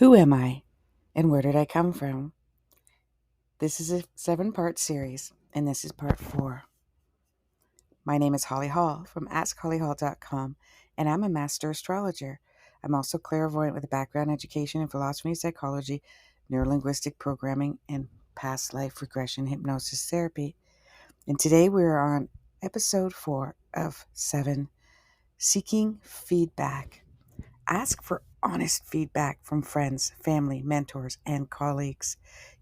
Who am I, and where did I come from? This is a 7-part series, and this is part 4. My name is Holly Hall from AskHollyHall.com, and I'm a master astrologer. I'm also clairvoyant with a background in education in philosophy, psychology, neurolinguistic programming, and past life regression hypnosis therapy. And today we're on episode 4 of 7, Seeking Feedback. Ask for honest feedback from friends, family, mentors, and colleagues.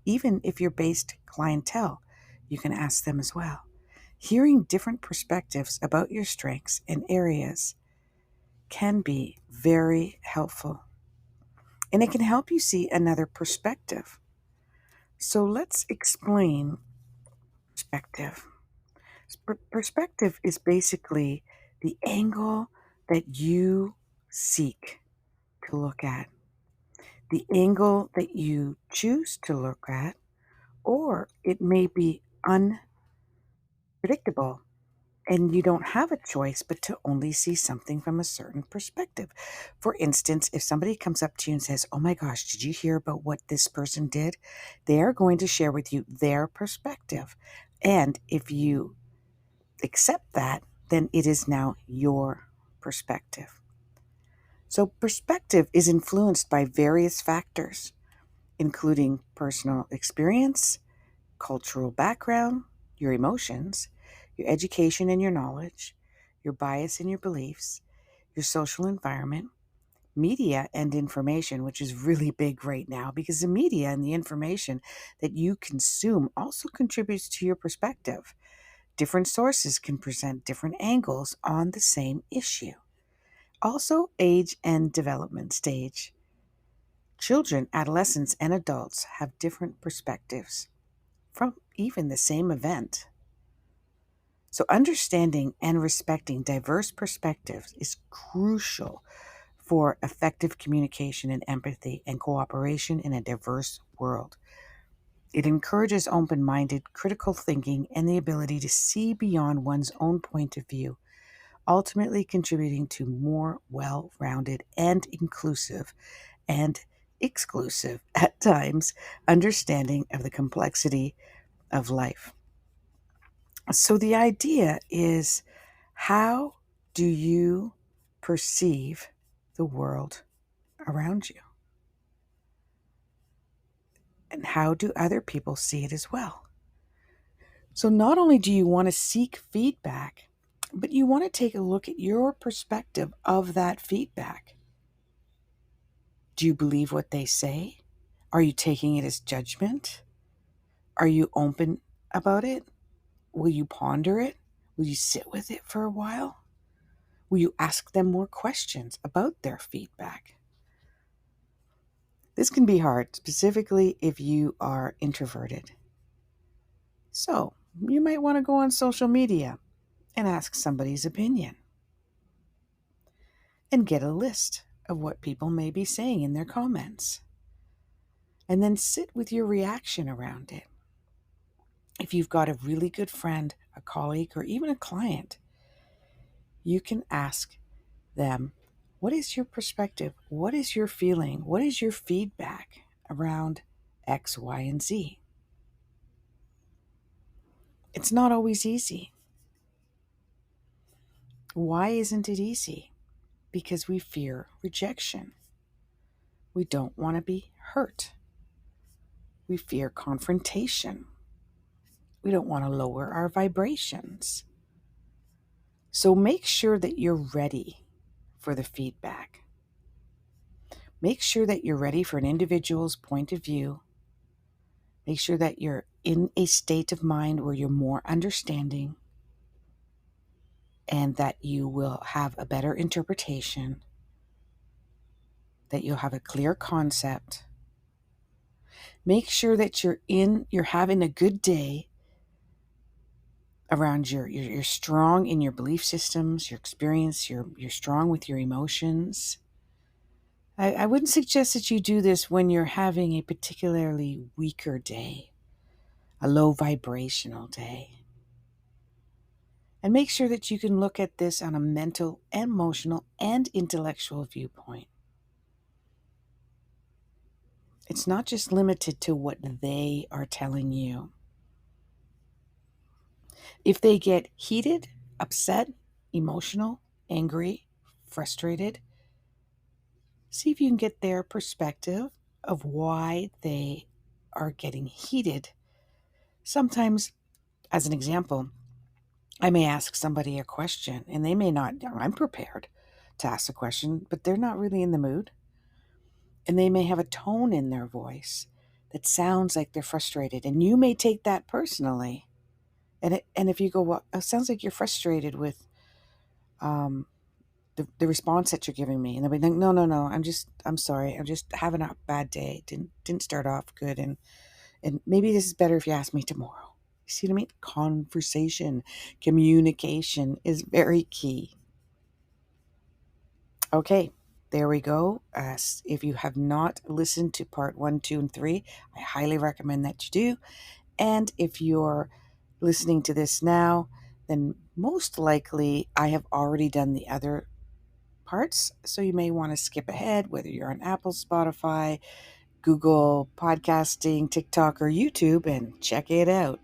Even if you're based clientele, you can ask them as well. Hearing different perspectives about your strengths and areas can be very helpful, and it can help you see another perspective. So let's explain perspective. Perspective is basically the angle that you seek to look at, the angle that you choose to look at, or it may be unpredictable and you don't have a choice but to only see something from a certain perspective. For instance, if somebody comes up to you and says, "Oh my gosh, did you hear about what this person did?" They are going to share with you their perspective. And if you accept that, then it is now your perspective. So perspective is influenced by various factors, including personal experience, cultural background, your emotions, your education and your knowledge, your bias and your beliefs, your social environment, media and information, which is really big right now because the media and the information that you consume also contributes to your perspective. Different sources can present different angles on the same issue. Also, age and development stage. Children, adolescents, and adults have different perspectives from even the same event. So, understanding and respecting diverse perspectives is crucial for effective communication and empathy and cooperation in a diverse world. It encourages open minded, critical thinking and the ability to see beyond one's own point of view, ultimately contributing to more well rounded and inclusive and exclusive at times understanding of the complexity of life. So the idea is, how do you perceive the world around you? And how do other people see it as well? So not only do you want to seek feedback, but you want to take a look at your perspective of that feedback. Do you believe what they say? Are you taking it as judgment? Are you open about it? Will you ponder it? Will you sit with it for a while? Will you ask them more questions about their feedback? This can be hard, specifically if you are introverted. So, you might want to go on social media and ask somebody's opinion and get a list of what people may be saying in their comments. And then sit with your reaction around it. If you've got a really good friend, a colleague, or even a client, you can ask them, what is your perspective? What is your feeling? What is your feedback around X, Y, and Z? It's not always easy. Why isn't it easy? Because we fear rejection. We don't want to be hurt. We fear confrontation. We don't want to lower our vibrations. So make sure that you're ready for the feedback. Make sure that you're ready for an individual's point of view. Make sure that you're in a state of mind where you're more understanding and that you will have a better interpretation, that you'll have a clear concept. Make sure that you're having a good day around you're strong in your belief systems, your experience, you're strong with your emotions. I wouldn't suggest that you do this when you're having a particularly weaker day, a low vibrational day. And make sure that you can look at this on a mental, emotional, and intellectual viewpoint. It's not just limited to what they are telling you. If they get heated, upset, emotional, angry, frustrated, see if you can get their perspective of why they are getting heated. Sometimes, as an example, I may ask somebody a question and they may not, I'm prepared to ask a question, but they're not really in the mood. And they may have a tone in their voice that sounds like they're frustrated. And you may take that personally. And if you go, well, it sounds like you're frustrated with um, the response that you're giving me. And they'll be like, no, I'm sorry. I'm just having a bad day. Didn't start off good. And maybe this is better if you ask me tomorrow. You see what I mean? Conversation, communication is very key. Okay, there we go. If you have not listened to part 1, 2, and 3, I highly recommend that you do. And if you're listening to this now, then most likely I have already done the other parts. So you may want to skip ahead, whether you're on Apple, Spotify, Google Podcasting, TikTok, or YouTube, and check it out.